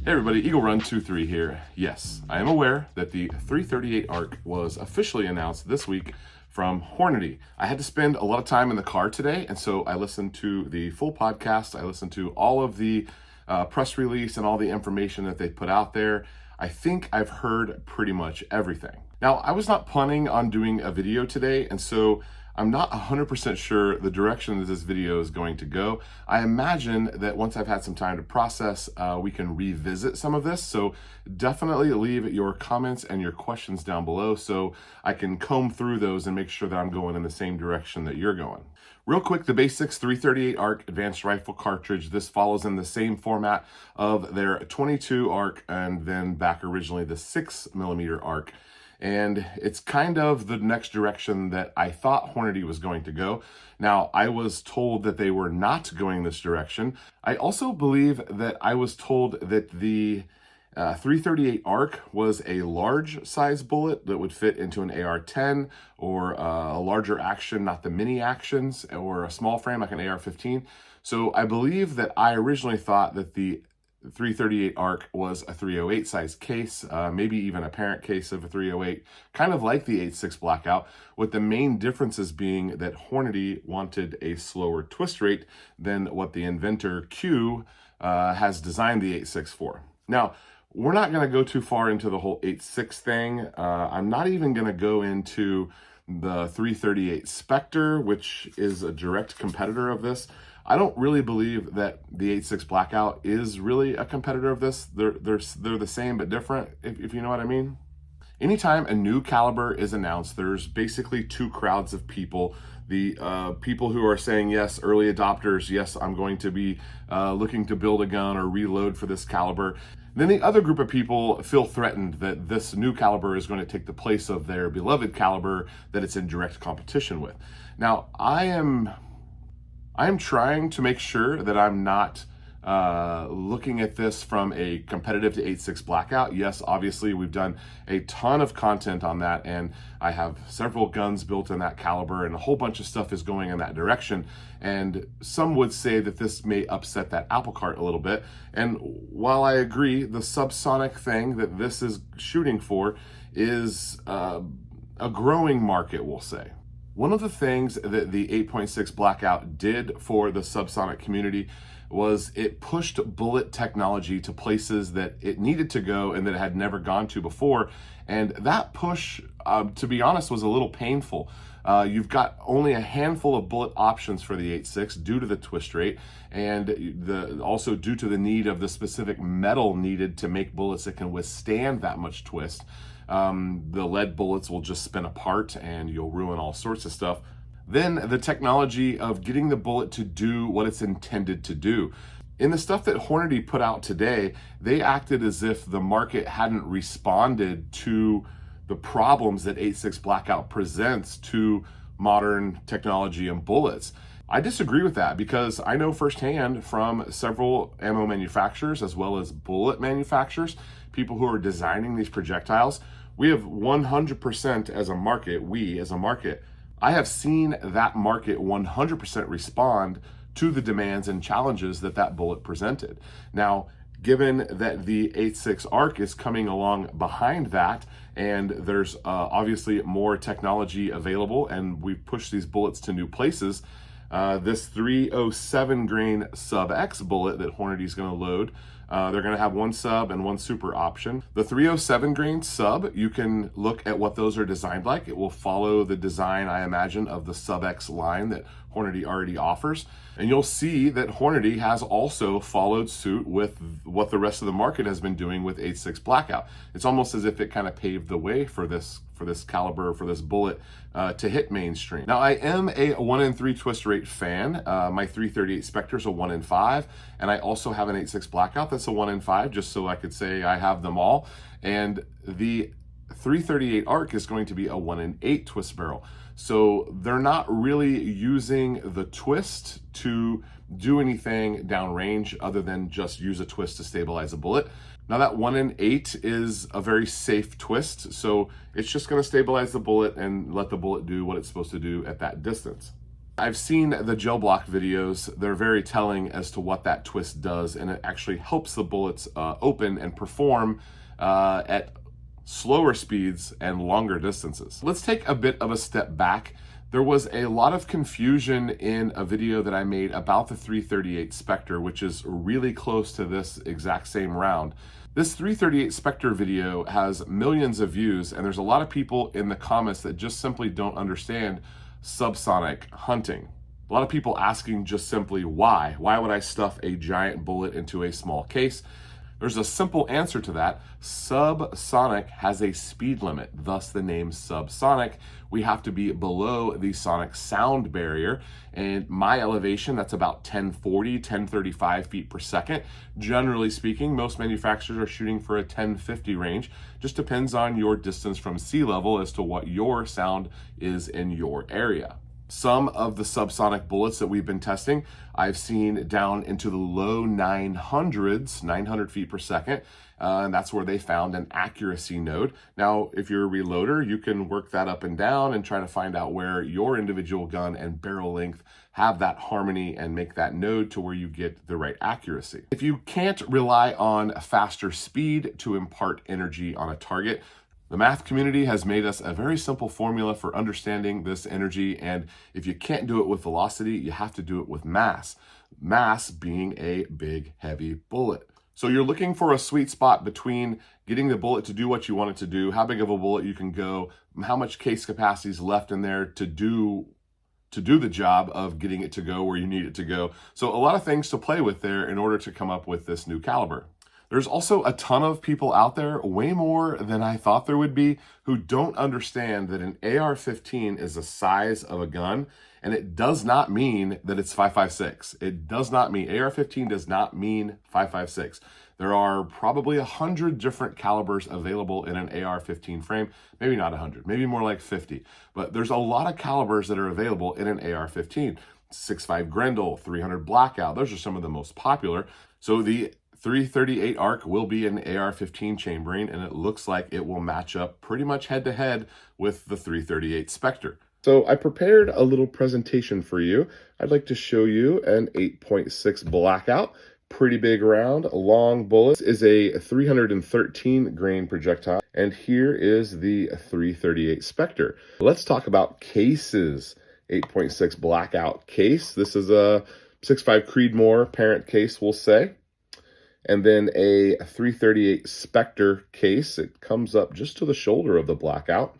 Hey everybody, Eagle Run 23 here. Yes, I am aware that the 338 ARC was officially announced this week from Hornady. I had to spend a lot of time in the car today, and so I listened to the full podcast. I listened to all of the press release and all the information that they put out there. I think I've heard pretty much everything. Now, I was not planning on doing a video today, and so I'm not 100% sure the direction that this video is going to go. I imagine that once I've had some time to process, we can revisit some of this. So definitely leave your comments and your questions down below so I can comb through those and make sure that I'm going in the same direction that you're going. Real quick, the basics, 338 ARC advanced rifle cartridge. This follows in the same format of their 22 ARC and then back originally the 6mm ARC. And it's kind of the next direction that I thought Hornady was going to go. Now, I was told that they were not going this direction. I also believe that I was told that the 338 ARC was a large size bullet that would fit into an AR-10 or a larger action, not the mini actions, or a small frame like an AR-15. So I believe that I originally thought that the 338 ARC was a 308 size case, maybe even a parent case of a 308, kind of like the 8.6 Blackout, with the main differences being that Hornady wanted a slower twist rate than what the inventor Q has designed the 8.6 for. Now, we're not going to go too far into the whole 8.6 thing. I'm not even going to go into the 338 Spectre, which is a direct competitor of this. I don't really believe that the 8.6 Blackout is really a competitor of this. They're the same but different, if you know what I mean. Anytime a new caliber is announced, there's basically two crowds of people. The people who are saying, yes, early adopters, yes, I'm going to be looking to build a gun or reload for this caliber. Then the other group of people feel threatened that this new caliber is going to take the place of their beloved caliber that it's in direct competition with. Now, I am trying to make sure that I'm not looking at this from a competitive to 8.6 Blackout. Yes, obviously we've done a ton of content on that, and I have several guns built in that caliber, and a whole bunch of stuff is going in that direction. And some would say that this may upset that apple cart a little bit. And while I agree, the subsonic thing that this is shooting for is a growing market, we'll say. One of the things that the 8.6 Blackout did for the subsonic community was it pushed bullet technology to places that it needed to go and that it had never gone to before. And that push, to be honest, was a little painful. You've got only a handful of bullet options for the 8.6 due to the twist rate, and also due to the need of the specific metal needed to make bullets that can withstand that much twist. The lead bullets will just spin apart and you'll ruin all sorts of stuff. Then the technology of getting the bullet to do what it's intended to do. In the stuff that Hornady put out today, they acted as if the market hadn't responded to the problems that 8.6 Blackout presents to modern technology and bullets. I disagree with that because I know firsthand from several ammo manufacturers as well as bullet manufacturers, people who are designing these projectiles. We have 100% as a market, I have seen that market 100% respond to the demands and challenges that that bullet presented. Now, given that the 8.6 ARC is coming along behind that, and there's obviously more technology available, and we've pushed these bullets to new places, this 307 grain sub X bullet that Hornady's going to load, they're going to have one sub and one super option. The 307 grain sub, you can look at what those are designed like. It will follow the design, I imagine, of the sub X line that Hornady already offers. And you'll see that Hornady has also followed suit with what the rest of the market has been doing with 8.6 Blackout. It's almost as if it kind of paved the way for this caliber, for this bullet to hit mainstream. Now, I am a 1 in 3 twist rate fan. My 338 Spectre is a 1 in 5, and I also have an 8.6 Blackout that's a 1 in 5, just so I could say I have them all. And the 338 ARC is going to be a 1 in 8 twist barrel. So they're not really using the twist to do anything downrange other than just use a twist to stabilize a bullet. Now that 1 in 8 is a very safe twist, so it's just going to stabilize the bullet and let the bullet do what it's supposed to do at that distance. I've seen the gel block videos. They're very telling as to what that twist does, and it actually helps the bullets open and perform at slower speeds and longer distances. Let's take a bit of a step back. There was a lot of confusion in a video that I made about the 338 Spectre, which is really close to this exact same round. This 338 Spectre video has millions of views, and there's a lot of people in the comments that just simply don't understand subsonic hunting. A lot of people asking just simply why? Why would I stuff a giant bullet into a small case? There's a simple answer to that. Subsonic has a speed limit, thus the name subsonic. We have to be below the sonic sound barrier, and my elevation, that's about 1040, 1035 feet per second. Generally speaking, most manufacturers are shooting for a 1050 range. Just depends on your distance from sea level as to what your sound is in your area. Some of the subsonic bullets that we've been testing, I've seen down into the low 900s, 900 feet per second, and that's where they found an accuracy node. Now, if you're a reloader, you can work that up and down and try to find out where your individual gun and barrel length have that harmony and make that node to where you get the right accuracy. If you can't rely on faster speed to impart energy on a target, the math community has made us a very simple formula for understanding this energy, and if you can't do it with velocity, you have to do it with mass. Mass being a big, heavy bullet. So you're looking for a sweet spot between getting the bullet to do what you want it to do, how big of a bullet you can go, how much case capacity is left in there to do the job of getting it to go where you need it to go. So a lot of things to play with there in order to come up with this new caliber. There's also a ton of people out there, way more than I thought there would be, who don't understand that an AR-15 is the size of a gun, and it does not mean that it's 5.56. It does not mean, AR-15 does not mean 5.56. There are probably 100 different calibers available in an AR-15 frame, maybe not 100, maybe more like 50, but there's a lot of calibers that are available in an AR-15. 6.5 Grendel, 300 Blackout, those are some of the most popular. So the 338 ARC will be an AR-15 chambering, and it looks like it will match up pretty much head to head with the 338 Spectre. So I prepared a little presentation for you. I'd like to show you an 8.6 Blackout, pretty big round, long bullet. This is a 313 grain projectile, and here is the 338 Spectre. Let's talk about cases. 8.6 Blackout case. This is a 6.5 Creedmoor parent case, we'll say. And then a 338 Spectre case. It comes up just to the shoulder of the Blackout.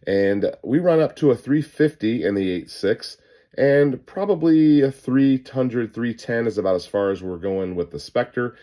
And we run up to a 350 in the 8.6, and probably a 300, 310 is about as far as we're going with the Spectre.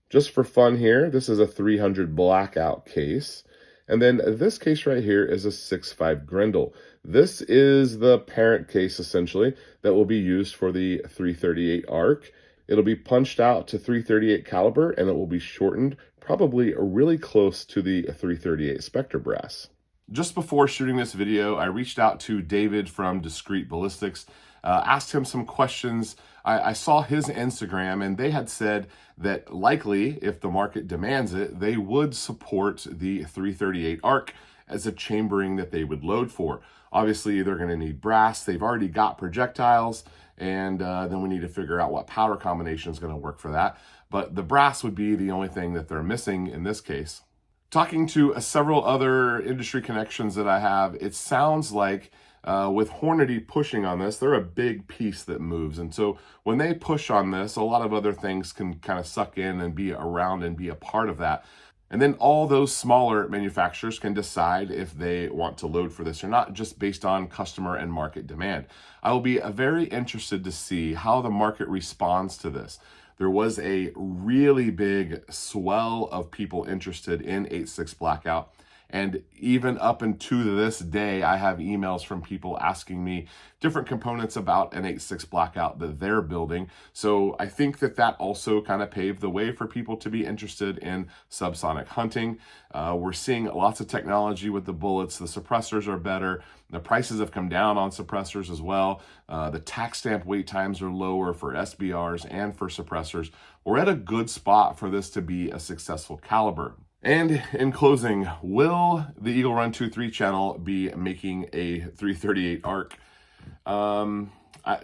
Just for fun here, this is a 300 Blackout case. And then this case right here is a 6.5 Grendel. This is the parent case, essentially, that will be used for the 338 ARC. It'll be punched out to 338 caliber, and it will be shortened, probably really close to the 338 Spectre brass. Just before shooting this video, I reached out to David from Discreet Ballistics, asked him some questions. I saw his Instagram, and they had said that likely, if the market demands it, they would support the 338 ARC as a chambering that they would load for. Obviously, they're going to need brass. They've already got projectiles, and then we need to figure out what powder combination is going to work for that. But the brass would be the only thing that they're missing in this case. Talking to several other industry connections that I have, it sounds like with Hornady pushing on this, they're a big piece that moves. And so when they push on this, a lot of other things can kind of suck in and be around and be a part of that. And then all those smaller manufacturers can decide if they want to load for this or not, just based on customer and market demand. I will be very interested to see how the market responds to this. There was a really big swell of people interested in 8.6 Blackout. And even up into this day, I have emails from people asking me different components about an 8.6 Blackout that they're building. So I think that that also kind of paved the way for people to be interested in subsonic hunting. We're seeing lots of technology with the bullets. The suppressors are better. The prices have come down on suppressors as well. The tack stamp wait times are lower for SBRs and for suppressors. We're at a good spot for this to be a successful caliber. And in closing, will the Eagle Run 2-3 channel be making a 338 ARC?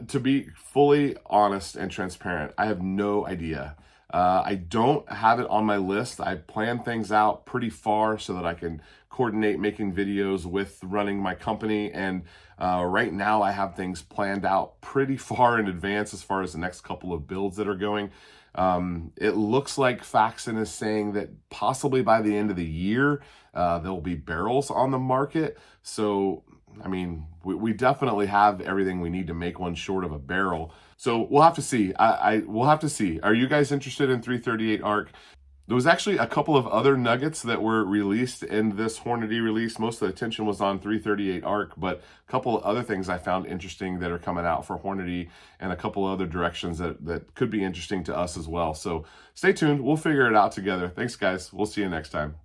To be fully honest and transparent, I have no idea. I don't have it on my list. I plan things out pretty far so that I can coordinate making videos with running my company. And right now I have things planned out pretty far in advance as far as the next couple of builds that are going. It looks like Faxon is saying that possibly by the end of the year, there'll be barrels on the market. So, I mean, we definitely have everything we need to make one short of a barrel. So we'll have to see. We'll have to see. Are you guys interested in 338 ARC? There was actually a couple of other nuggets that were released in this Hornady release. Most of the attention was on 338 ARC, but a couple of other things I found interesting that are coming out for Hornady, and a couple of other directions that could be interesting to us as well. So stay tuned. We'll figure it out together. Thanks, guys. We'll see you next time.